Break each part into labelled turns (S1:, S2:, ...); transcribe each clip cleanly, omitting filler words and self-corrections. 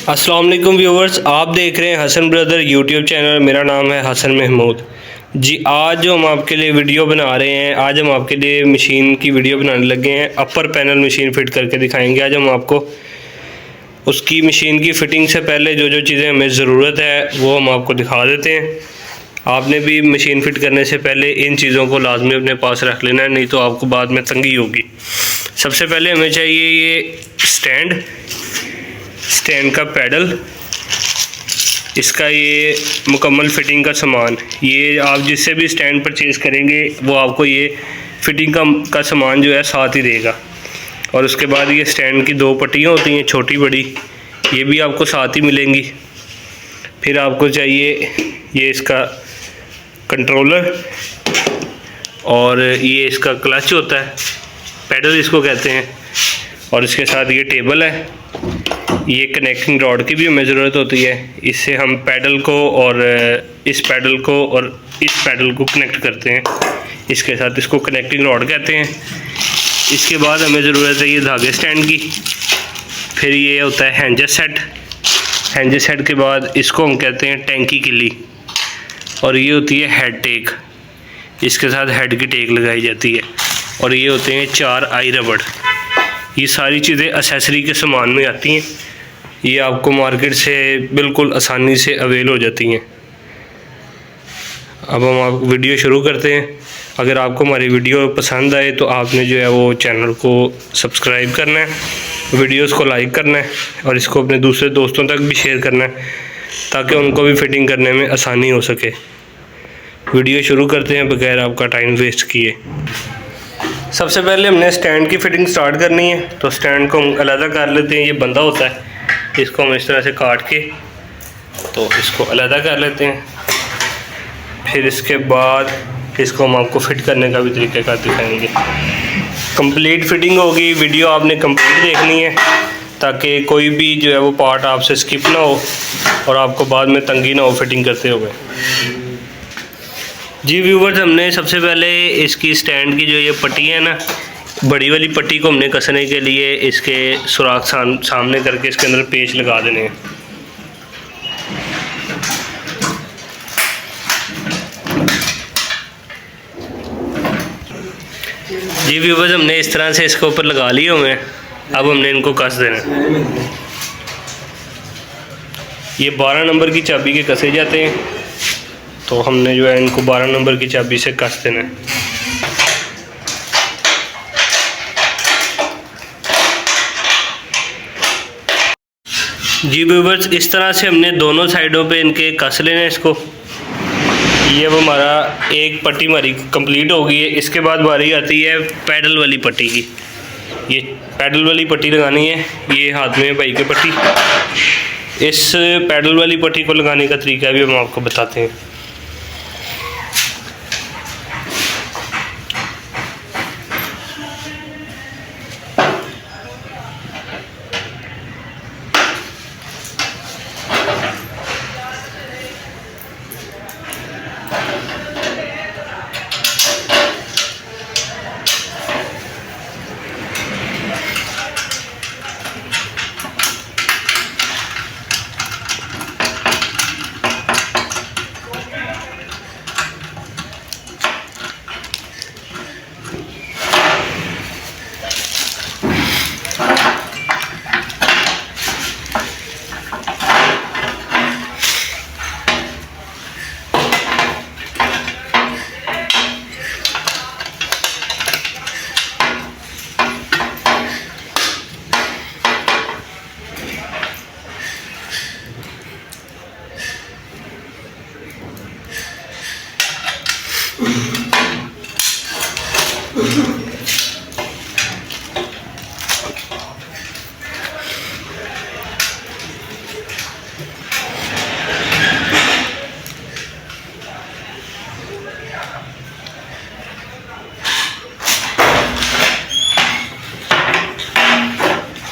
S1: अस्सलाम वालेकुम व्यूवर्स, आप देख रहे हैं हसन ब्रदर यूट्यूब चैनल। मेरा नाम है हसन महमूद जी। आज जो हम आपके लिए वीडियो बना रहे हैं, आज हम आपके लिए मशीन की वीडियो बनाने लगे हैं। अपर पैनल मशीन फ़िट करके दिखाएंगे। आज हम आपको उसकी मशीन की फ़िटिंग से पहले जो जो चीज़ें हमें ज़रूरत है वो हम आपको दिखा देते हैं। आपने भी मशीन फ़िट करने से पहले इन चीज़ों को लाजमी अपने पास रख लेना है, नहीं तो आपको बाद में तंगी होगी। सबसे पहले हमें चाहिए ये स्टैंड का पैडल, इसका ये मुकम्मल फ़िटिंग का सामान। ये आप जिससे भी स्टैंड परचेज़ करेंगे वो आपको ये फ़िटिंग का सामान जो है साथ ही देगा। और उसके बाद ये स्टैंड की दो पट्टियाँ होती हैं, छोटी बड़ी, ये भी आपको साथ ही मिलेंगी। फिर आपको चाहिए ये इसका कंट्रोलर, और ये इसका क्लच होता है, पैडल इसको कहते हैं। और इसके साथ ये टेबल है। ये कनेक्टिंग रॉड की भी हमें ज़रूरत होती है। इससे हम पैडल को और इस पैडल को कनेक्ट करते हैं। इसके साथ इसको कनेक्टिंग रॉड कहते हैं। इसके बाद हमें ज़रूरत है ये धागे स्टैंड की। फिर ये होता है हैंजर सेट के बाद इसको हम कहते हैं टैंकी किली। और ये होती है हेड टेक, इसके साथ हेड की टेक लगाई जाती है। और ये होते हैं 4 आई रबड़। ये सारी चीज़ें एक्सेसरी के सामान में आती हैं। ये आपको मार्केट से बिल्कुल आसानी से अवेल हो जाती हैं। अब हम आप वीडियो शुरू करते हैं। अगर आपको हमारी वीडियो पसंद आए तो आपने जो है वो चैनल को सब्सक्राइब करना है, वीडियोस को लाइक करना है और इसको अपने दूसरे दोस्तों तक भी शेयर करना है ताकि उनको भी फ़िटिंग करने में आसानी हो सके। वीडियो शुरू करते हैं बगैर आपका टाइम वेस्ट किए। सबसे पहले हमने स्टैंड की फ़िटिंग स्टार्ट करनी है, तो स्टैंड को हम अलग कर लेते हैं। ये बंदा होता है, इसको हम इस तरह से काट के तो इसको अलग कर लेते हैं। फिर इसके बाद इसको हम आपको फ़िट करने का भी तरीक़ाकार दिखाएंगे। कंप्लीट फ़िटिंग होगी, वीडियो आपने कंप्लीट देखनी है ताकि कोई भी जो है वो पार्ट आपसे स्किप ना हो और आपको बाद में तंगी ना हो फ़िटिंग करते हुए। जी व्यूवर्स, हमने सबसे पहले इसकी स्टैंड की जो ये पट्टी है ना, बड़ी वाली पट्टी को हमने कसने के लिए इसके सुराख सामने करके इसके अंदर पेच लगा देने हैं। जी व्यूवर्स, हमने इस तरह से इसके ऊपर लगा लिए हुए हैं। अब हमने इनको कस देना है। ये 12 नंबर की चाबी के कसे जाते हैं, तो हमने जो है इनको 12 नंबर की चाबी से कस देना है। जी व्यूवर्स, इस तरह से हमने दोनों साइडों पे इनके कस लेना है इसको। ये अब हमारा एक पट्टी हमारी कंप्लीट हो गई है। इसके बाद बारी आती है पैडल वाली पट्टी की। ये पैडल वाली पट्टी लगानी है। ये हाथ में भाई की पट्टी। इस पैडल वाली पट्टी को लगाने का तरीका भी हम आपको बताते हैं।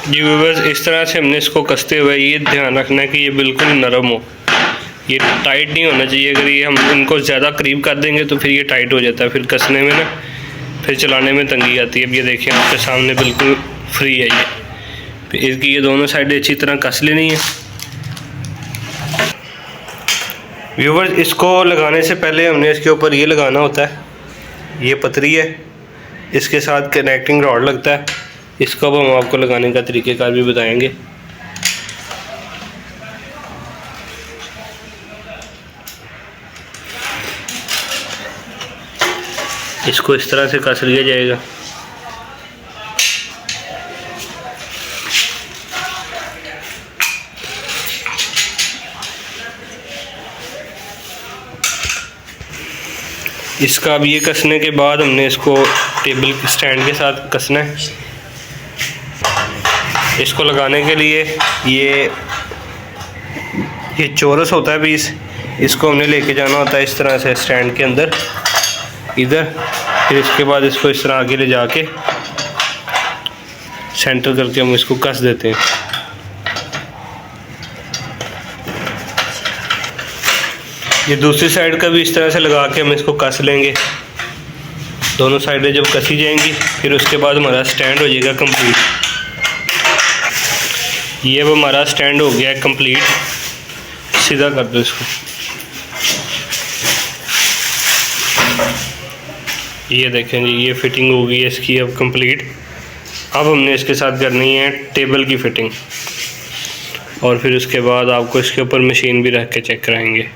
S1: जी व्यूअर्स, इस तरह से हमने इसको कसते हुए ये ध्यान रखना है कि ये बिल्कुल नरम हो, ये टाइट नहीं होना चाहिए। अगर ये हम इनको ज़्यादा करीब कर देंगे तो फिर ये टाइट हो जाता है, फिर कसने में ना फिर चलाने में तंगी आती है। अब ये देखिए आपके सामने बिल्कुल फ्री है ये। फिर इसकी ये दोनों साइडें अच्छी तरह कस लेनी है। व्यूवर्स, इसको लगाने से पहले हमने इसके ऊपर ये लगाना होता है, ये पतरी है, इसके साथ कनेक्टिंग रॉड लगता है। इसको अब हम आपको लगाने का तरीक़ेकार भी बताएंगे। इसको इस तरह से कस लिया जाएगा। इसका अब ये कसने के बाद हमने इसको टेबल स्टैंड के साथ कसना है। इसको लगाने के लिए ये चौरस होता है पीस, इसको हमने लेके जाना होता है इस तरह से स्टैंड के अंदर इधर। फिर इसके बाद इसको इस तरह आगे ले जाके सेंटर करके हम इसको कस देते हैं। ये दूसरी साइड का भी इस तरह से लगा के हम इसको कस लेंगे। दोनों साइडें जब कसी जाएंगी फिर उसके बाद हमारा स्टैंड हो जाएगा कंप्लीट। ये अब हमारा स्टैंड हो गया है कंप्लीट। सीधा कर दो इसको। ये देखें जी, ये फिटिंग हो गई है इसकी अब कंप्लीट। अब हमने इसके साथ करनी है टेबल की फिटिंग, और फिर उसके बाद आपको इसके ऊपर मशीन भी रख के चेक कराएंगे।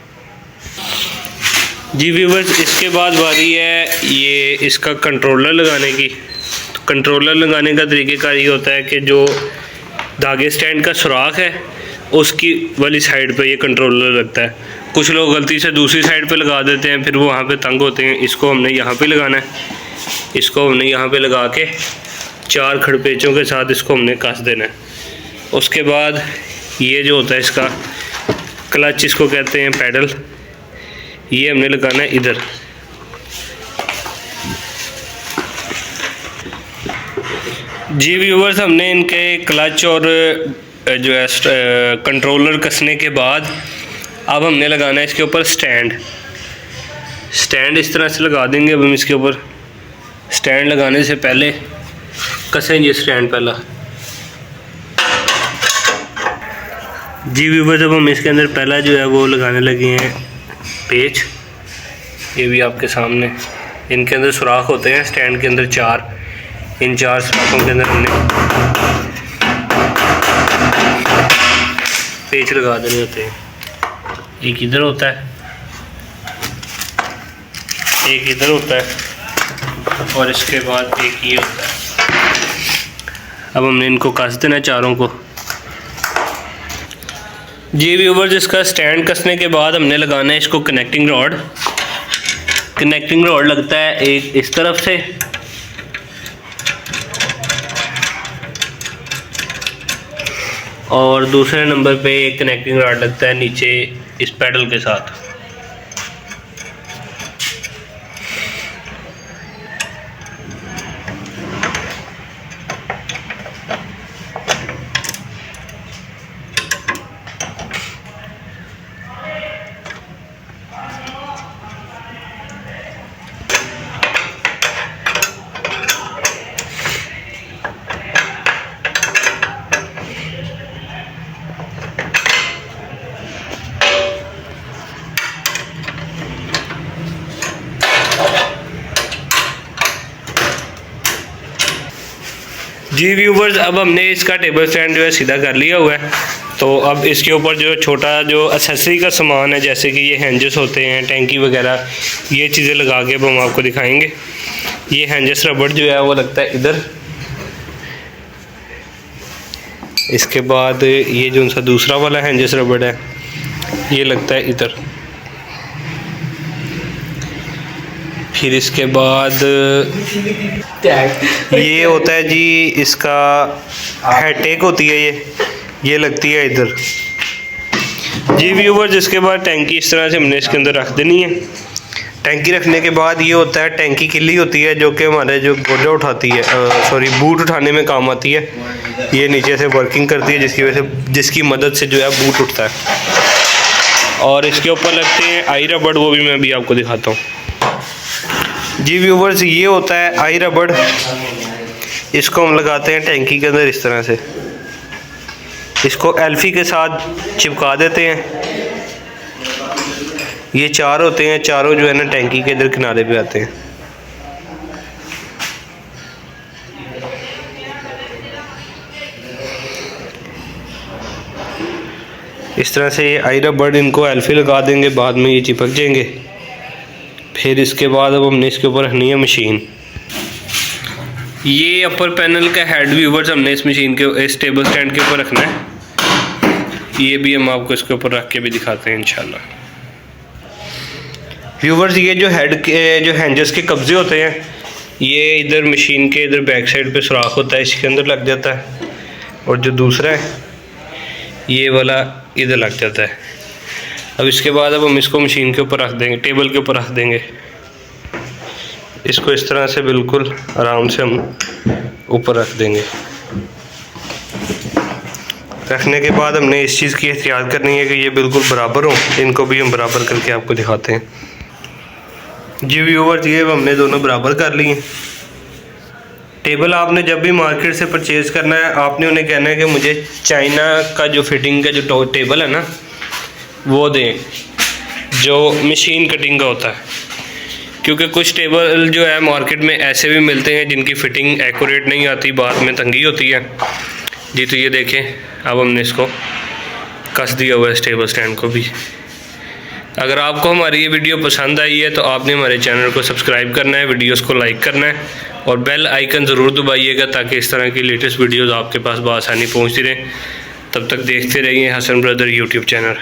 S1: जी व्यूवर्स, इसके बाद बारी है ये इसका कंट्रोलर लगाने की। तो कंट्रोलर लगाने का तरीक़ेकार ये होता है कि जो धागे स्टैंड का सुराख है उसकी वाली साइड पे ये कंट्रोलर लगता है। कुछ लोग गलती से दूसरी साइड पे लगा देते हैं, फिर वो वहाँ पे तंग होते हैं। इसको हमने यहाँ पे लगाना है। इसको हमने यहाँ पे लगा के 4 खड़पेचों के साथ इसको हमने कस देना है। उसके बाद ये जो होता है इसका क्लच, इसको कहते हैं पैडल, ये हमने लगाना है इधर। जी व्यूवर्स, हमने इनके क्लच और जो है कंट्रोलर कसने के बाद अब हमने लगाना है इसके ऊपर स्टैंड इस तरह से लगा देंगे। अब हम इसके ऊपर स्टैंड लगाने से पहले कसेंगे स्टैंड पहला। जी व्यूवर्स, अब हम इसके अंदर पहला जो है वो लगाने लगे हैं पेच। ये भी आपके सामने, इनके अंदर सुराख होते हैं स्टैंड के अंदर 4। इन 4 सुराखों के अंदर हमने पेच लगा देने होते हैं। एक इधर होता है, एक इधर होता है, और इसके बाद एक ये होता है। अब हमने इनको कस देना है चारों को। जी व्यूवर्स, इसका स्टैंड कसने के बाद हमने लगाना है इसको कनेक्टिंग रॉड। कनेक्टिंग रॉड लगता है एक इस तरफ से, और दूसरे नंबर पे एक कनेक्टिंग रॉड लगता है नीचे इस पैडल के साथ। जी व्यूवर्स, अब हमने इसका टेबल स्टैंड जो है सीधा कर लिया हुआ है। तो अब इसके ऊपर जो छोटा जो एक्सेसरी का सामान है, जैसे कि ये हैंजेस होते हैं, टैंकी वगैरह, ये चीज़ें लगा के अब हम आपको दिखाएंगे। ये हैंजेस रबड़ जो है वो लगता है इधर। इसके बाद ये जो उनका दूसरा वाला हैंजेस रबड़ है ये लगता है इधर। फिर इसके बाद ये होता है जी, इसका हेड टेक होती है, ये लगती है इधर। जी व्यूवर्स, इसके बाद टैंकी इस तरह से हमने इसके अंदर रख देनी है। टैंकी रखने के बाद ये होता है टैंकी किल्ली होती है, जो कि हमारे जो गोजा उठाती है, बूट उठाने में काम आती है। ये नीचे से वर्किंग करती है, जिसकी मदद से जो है बूट उठता है। और इसके ऊपर लगते हैं आई रबड़, वो भी मैं अभी आपको दिखाता हूँ। जी व्यूवर्स, ये होता है आई रबड़। इसको हम लगाते हैं टैंकी के अंदर इस तरह से। इसको एल्फी के साथ चिपका देते हैं। ये 4 होते हैं, चारों जो है ना टैंकी के इधर किनारे पे आते हैं। इस तरह से ये आई रबड़ इनको एल्फी लगा देंगे, बाद में ये चिपक जाएंगे। फिर इसके बाद अब हमने इसके ऊपर रखनी है मशीन। ये अपर पैनल का हेड व्यूवर्स हमने इस मशीन के इस टेबल स्टैंड के ऊपर रखना है। ये भी हम आपको इसके ऊपर रख के भी दिखाते हैं इंशाल्लाह। व्यूवर्स ये जो हेड के जो हैंजर्स के कब्जे होते हैं, ये इधर मशीन के इधर बैक साइड पे सुराख होता है, इसके अंदर लग जाता है। और जो दूसरा है ये वाला इधर लग जाता है। अब इसके बाद अब हम इसको मशीन के ऊपर रख देंगे, टेबल के ऊपर रख देंगे। इसको इस तरह से बिल्कुल आराम से हम ऊपर रख देंगे। रखने के बाद हमने इस चीज़ की एहतियात करनी है कि ये बिल्कुल बराबर हो। इनको भी हम बराबर करके आपको दिखाते हैं। जी व्यूअर्स, ये हमने दोनों बराबर कर लिए। टेबल आपने जब भी मार्केट से परचेज़ करना है, आपने उन्हें कहना है कि मुझे चाइना का जो फिटिंग का जो टेबल है ना वो दें, जो मशीन कटिंग का होता है। क्योंकि कुछ टेबल जो है मार्केट में ऐसे भी मिलते हैं जिनकी फ़िटिंग एक्यूरेट नहीं आती, बाद में तंगी होती है। जी तो ये देखें, अब हमने इसको कस दिया हुआ है इस टेबल स्टैंड को भी। अगर आपको हमारी ये वीडियो पसंद आई है तो आपने हमारे चैनल को सब्सक्राइब करना है, वीडियोस को लाइक करना है और बेल आइकन ज़रूर दबाइएगा ताकि इस तरह की लेटेस्ट वीडियोस आपके पास बआसानी पहुंचती रहें। तब तक देखते रहिए हसन ब्रदर यूट्यूब चैनल।